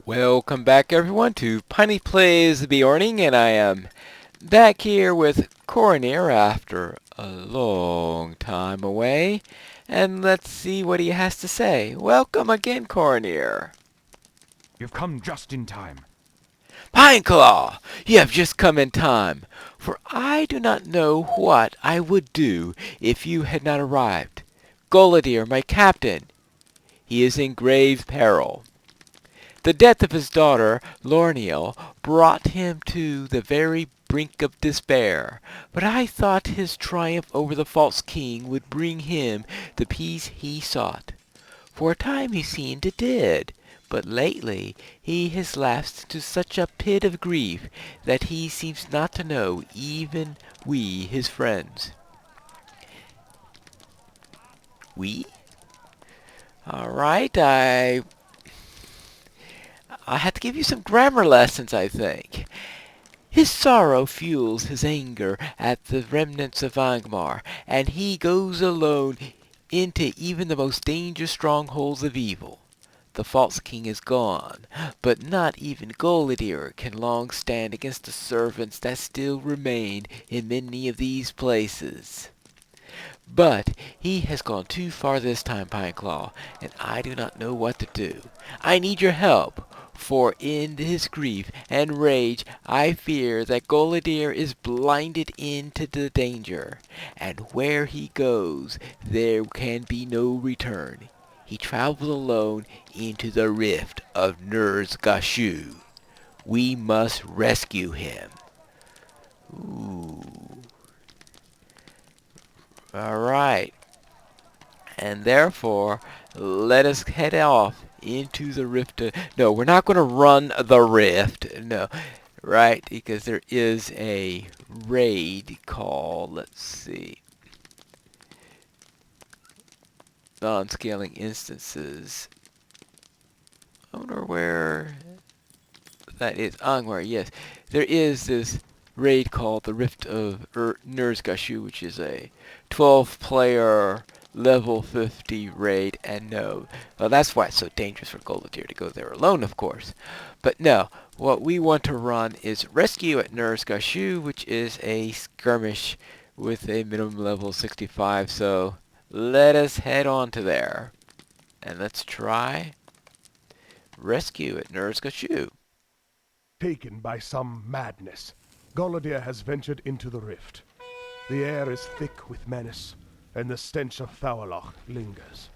Welcome back everyone to Piney Plays Beorning, and I am back here with Coroner after a long time away, and let's see what he has to say. Welcome again, Coroner. You've come just in time. Pineclaw, you have just come in time, for I do not know what I would do if you had not arrived. Golidir, my captain, he is in grave peril. The death of his daughter, Lorniel, brought him to the very brink of despair, but I thought his triumph over the false king would bring him the peace he sought. For a time he seemed it did, but lately he has lapsed into such a pit of grief that he seems not to know even we, his friends. We? All right, I have to give you some grammar lessons, I think. His sorrow fuels his anger at the remnants of Angmar, and he goes alone into even the most dangerous strongholds of evil. The false king is gone, but not even Golidir can long stand against the servants that still remain in many of these places. But he has gone too far this time, Pineclaw, and I do not know what to do. I need your help, for in his grief and rage I fear that Golidir is blinded into the danger, and where he goes there can be no return. He travels alone into the rift of Nurzgashu. We must rescue him. Ooh. Alright. And therefore, let us head off into the rift. No, we're not going to run the rift. No. Right? Because there is a raid called, let's see, non-scaling instances. I wonder where that is. Angmar, yes. There is this raid called the Rift of Nurzgashu, which is a 12-player level 50 raid, and no, well, that's why it's so dangerous for Golidir to go there alone, of course. But no, what we want to run is Rescue at Nurzgashu, which is a skirmish with a minimum level 65, so let us head on to there. And let's try Rescue at Nurzgashu. Taken by some madness, Golidir has ventured into the rift. The air is thick with menace, and the stench of Thauloch lingers.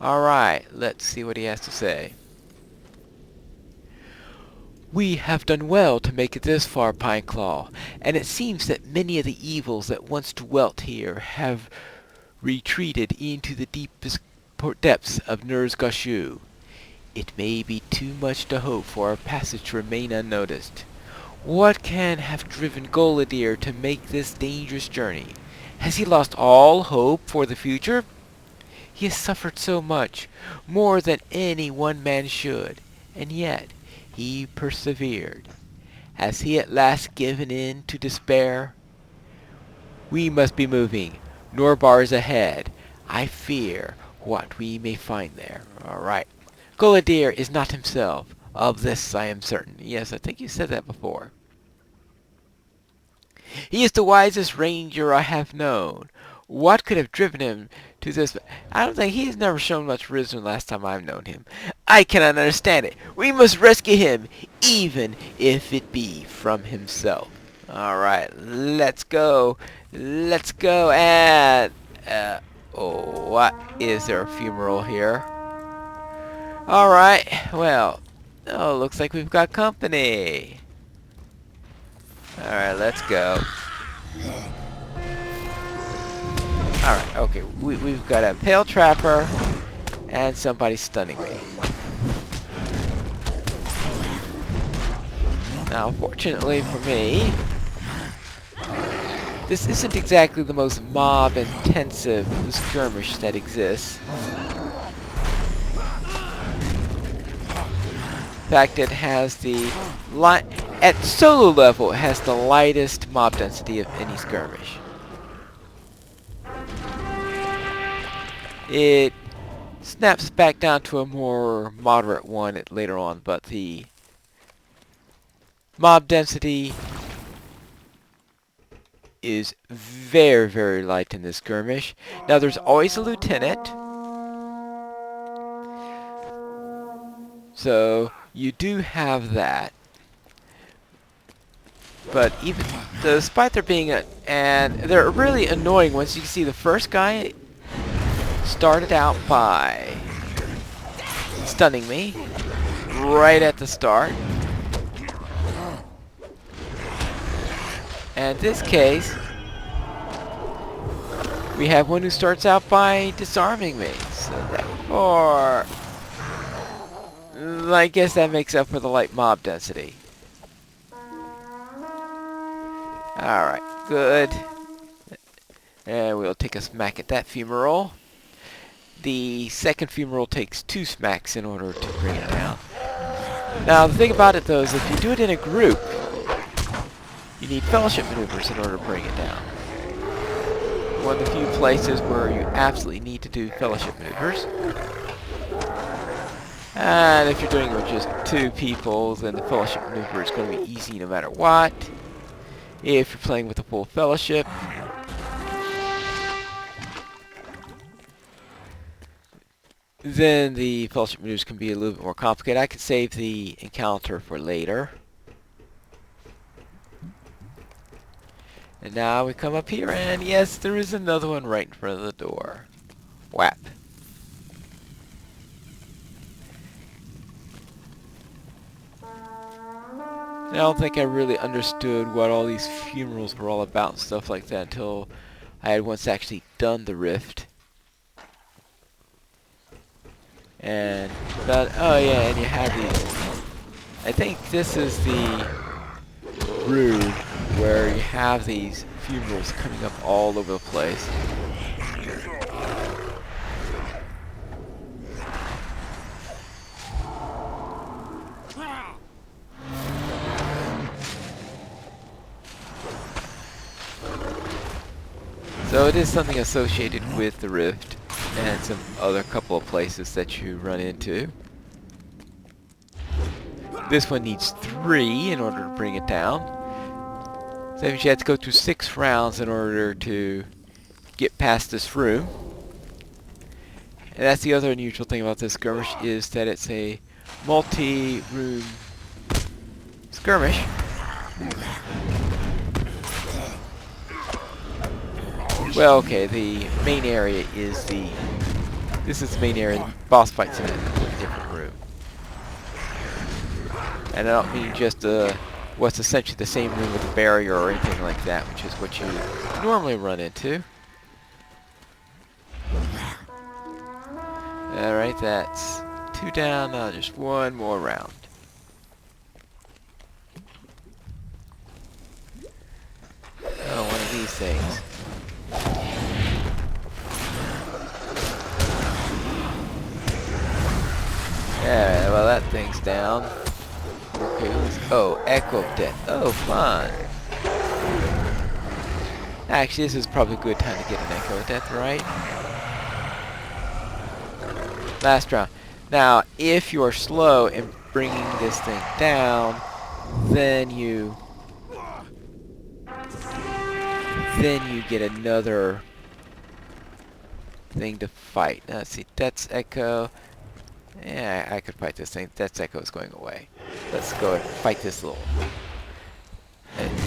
Alright, let's see what he has to say. We have done well to make it this far, Pineclaw, and it seems that many of the evils that once dwelt here have retreated into the deepest depths of Nurzgashu. It may be too much to hope for our passage to remain unnoticed. What can have driven Golidir to make this dangerous journey? Has he lost all hope for the future? He has suffered so much, more than any one man should, and yet he persevered. Has he at last given in to despair? We must be moving. Norbar is ahead. I fear what we may find there. All right. Golidir is not himself. Of this I am certain. Yes, I think you said that before. He is the wisest ranger I have known. What could have driven him to this? I don't think he's never shown much wisdom last time I've known him. I cannot understand it. We must rescue him, even if it be from himself. Alright, let's go. Let's go and... oh, what? Is there a funeral here? Alright, well, oh, looks like we've got company. Alright, let's go. Alright, okay, we've got a pale trapper and somebody stunning me. Now, fortunately for me, this isn't exactly the most mob-intensive skirmish that exists. In fact, it has the at solo level, it has the lightest mob density of any skirmish. It snaps back down to a more moderate one later on, but the mob density is very, very light in this skirmish. Now there's always a lieutenant, so you do have that. But even despite there being and they're really annoying ones. You can see the first guy started out by stunning me right at the start. And in this case, we have one who starts out by disarming me. So therefore, I guess that makes up for the light mob density. Alright, good. And we'll take a smack at that fumarole. The second fumarole takes 2 smacks in order to bring it down. Now, the thing about it, though, is if you do it in a group, you need fellowship maneuvers in order to bring it down. One of the few places where you absolutely need to do fellowship maneuvers. And if you're doing it with just 2 people, then the fellowship maneuver is going to be easy no matter what. If you're playing with a full fellowship, then the fellowship maneuvers can be a little bit more complicated. I could save the encounter for later. And now we come up here, and yes, there is another one right in front of the door. Whap. I don't think I really understood what all these funerals were all about and stuff like that until I had once actually done the rift. And, oh yeah, and you have these. I think this is the room where you have these funerals coming up all over the place. So it is something associated with the rift and some other couple of places that you run into. This one needs 3 in order to bring it down. So that means you have to go through 6 rounds in order to get past this room. And that's the other unusual thing about this skirmish, is that it's a multi-room skirmish. Well, okay, the main area is this is the main area. The boss fight's in a completely different room. And I don't mean just what's essentially the same room with a barrier or anything like that, which is what you normally run into. Alright, that's 2 down, now just 1 more round. Oh, one of these things. Alright, well that thing's down. Okay, oh, Echo of Death. Oh, fun. Actually, this is probably a good time to get an Echo of Death, right? Last round. Now, if you're slow in bringing this thing down, then you get another thing to fight. Now, let's see, that's Echo. Yeah, I could fight this thing. That's Echo is going away. Let's go and fight this little.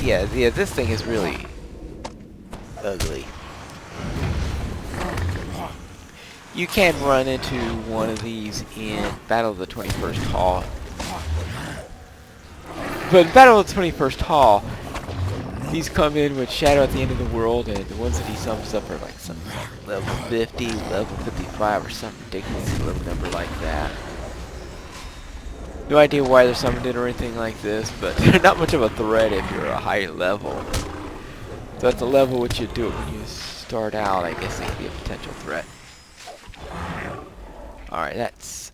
Yeah, this thing is really ugly. You can run into one of these in Battle of the 21st Hall. But in Battle of the 21st Hall, these come in with Shadow at the end of the world, and the ones that he sums up are like some level 50, level 55, or some ridiculous little number like that. No idea why they're summoned it or anything like this, but they're not much of a threat if you're a high level. So at the level which you do it when you start out, I guess it could be a potential threat. Alright, that's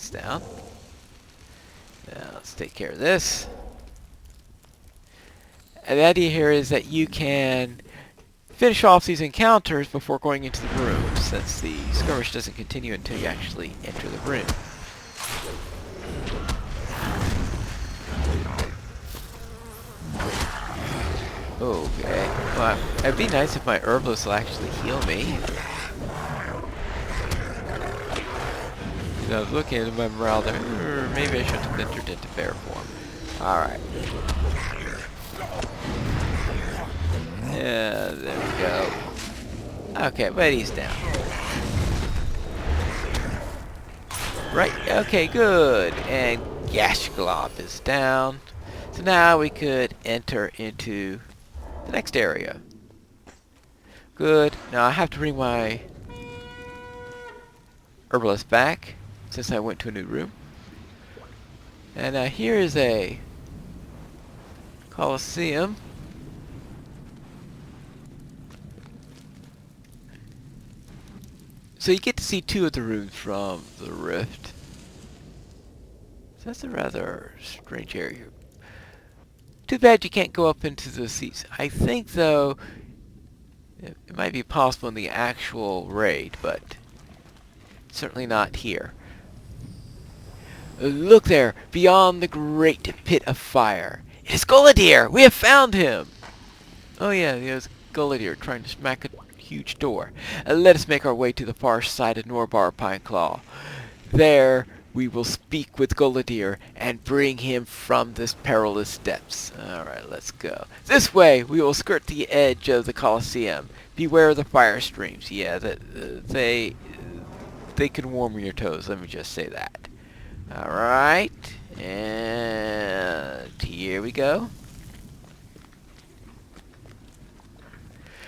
down. Now let's take care of this. And the idea here is that you can finish off these encounters before going into the room, since the skirmish doesn't continue until you actually enter the room. Okay, well, it'd be nice if my herbalist will actually heal me. I was looking at my morale there. Maybe I should have entered into bear form. Alright. Yeah, there we go. Okay, but he's down. Right, okay, good. And Gashglop is down. So now we could enter into the next area. Good. Now I have to bring my herbalist back, since I went to a new room. And here is a Colosseum. So you get to see two of the rooms from the rift. So that's a rather strange area. Too bad you can't go up into the seats. I think, though, it might be possible in the actual raid, but certainly not here. Look there, beyond the great pit of fire. It is Golidir! We have found him! Oh yeah, there's Golidir trying to smack a huge door. Let us make our way to the far side of Norbar Pineclaw. There we will speak with Golidir and bring him from this perilous depths. Alright, let's go. This way we will skirt the edge of the Colosseum. Beware of the fire streams. Yeah, they can warm your toes, let me just say that. Alright, and here we go.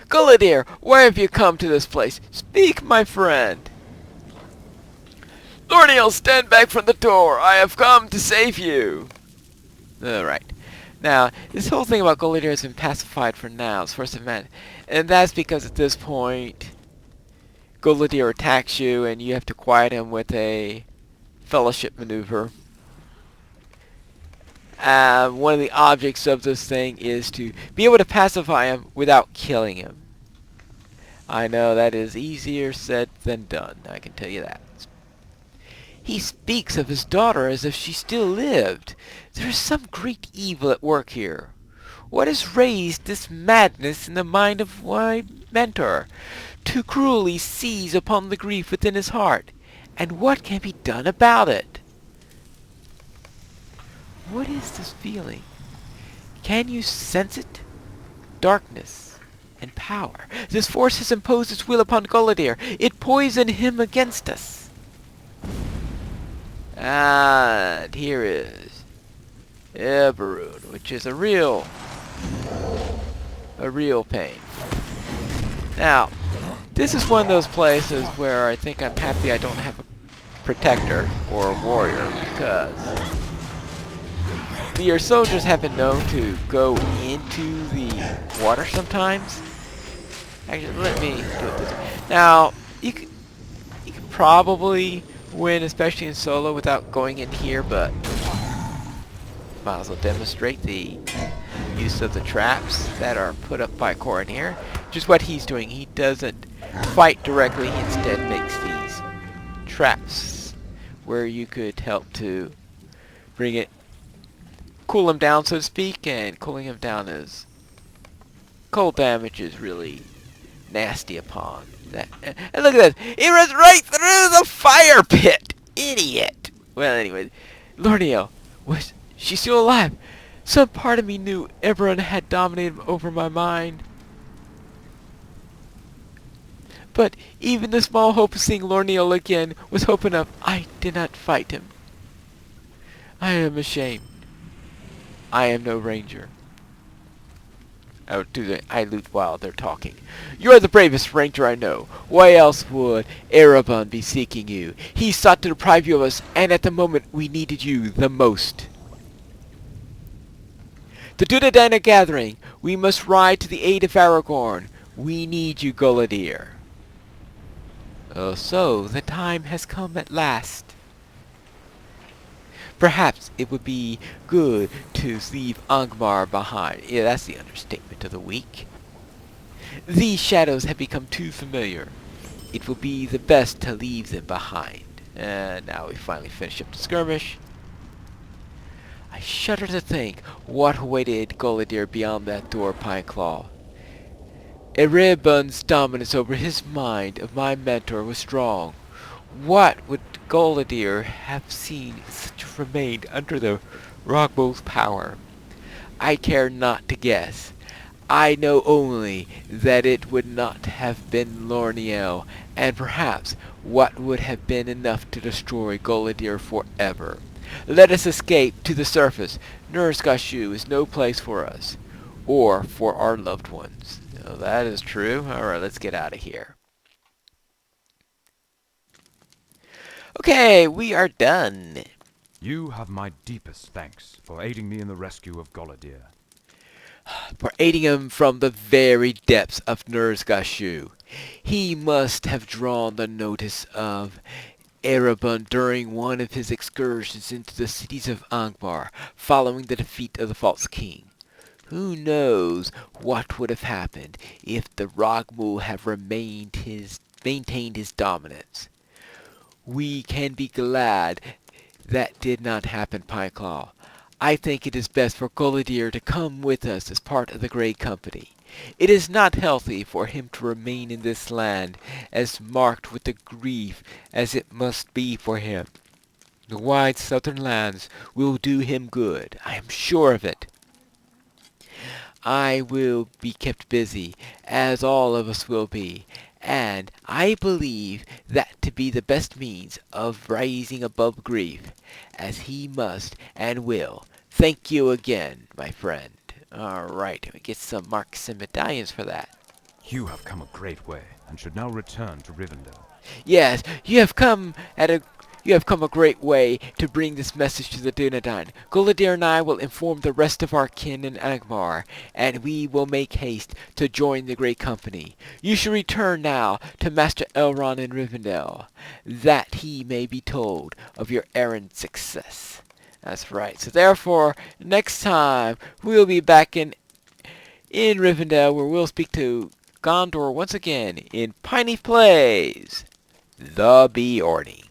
Golidir, why have you come to this place? Speak, my friend. Lorniel, stand back from the door. I have come to save you. Alright. Now, this whole thing about Golidir has been pacified for now, as far as and that's because at this point, Golidir attacks you and you have to quiet him with a fellowship maneuver. One of the objects of this thing is to be able to pacify him without killing him. I know that is easier said than done, I can tell you that. He speaks of his daughter as if she still lived. There is some great evil at work here. What has raised this madness in the mind of my mentor, to cruelly seize upon the grief within his heart? And what can be done about it? What is this feeling? Can you sense it? Darkness and power. This force has imposed its will upon Golidir. It poisoned him against us. And here is Eberron, which is a real pain. Now, this is one of those places where I think I'm happy I don't have a protector or a warrior, because your soldiers have been known to go into the water sometimes. Actually, let me do it this way. Now, you can probably win, especially in solo, without going in here, but might as well demonstrate the use of the traps that are put up by Corin here. Which is what he's doing. He doesn't fight directly, he instead makes these traps where you could help to bring it, cool him down, so to speak, and cooling him down is cold damage is really nasty upon that. And look at this, he runs right through the fire pit, idiot. Well, anyway, Lorniel, was she still alive? Some part of me knew Eberron had dominated over my mind. But even the small hope of seeing Lorniel again was hope enough. I did not fight him. I am ashamed. I am no ranger. I loot while they're talking. You are the bravest ranger I know. Why else would Erebon be seeking you? He sought to deprive you of us, and at the moment we needed you the most. The Dunedain are gathering. We must ride to the aid of Aragorn. We need you, Golidir. Oh, so the time has come at last. Perhaps it would be good to leave Angmar behind. Yeah, that's the understatement of the week. These shadows have become too familiar. It will be the best to leave them behind. And now we finally finish up the skirmish. I shudder to think what awaited Goliath beyond that door, Pineclaw. Erebun's dominance over his mind of my mentor was strong. What would Goliath have seen if such remained under the Rogbo's power? I care not to guess. I know only that it would not have been Lorniel, and perhaps what would have been enough to destroy Goliath forever. Let us escape to the surface. Nursgashu is no place for us, or for our loved ones. Oh, that is true. Alright, let's get out of here. Okay, we are done. You have my deepest thanks for aiding me in the rescue of Goliath. For aiding him from the very depths of Nursgashu. He must have drawn the notice of Erebun during one of his excursions into the cities of Angmar, following the defeat of the false king. Who knows what would have happened if the Rogmul had maintained his dominance. We can be glad that did not happen, Pineclaw. I think it is best for Goliath to come with us as part of the Great Company. It is not healthy for him to remain in this land as marked with the grief as it must be for him. The wide southern lands will do him good, I am sure of it. I will be kept busy, as all of us will be, and I believe that to be the best means of rising above grief, as he must and will. Thank you again, my friend. Alright, we get some marks and medallions for that. You have come a great way, and should now return to Rivendell. Yes, you have come a great way to bring this message to the Dunedain. Goliath and I will inform the rest of our kin in Angmar, and we will make haste to join the Great Company. You should return now to Master Elrond in Rivendell, that he may be told of your errand success. That's right. So therefore, next time we'll be back in Rivendell, where we'll speak to Gondor once again in Pineleaf Plays, The Beorning.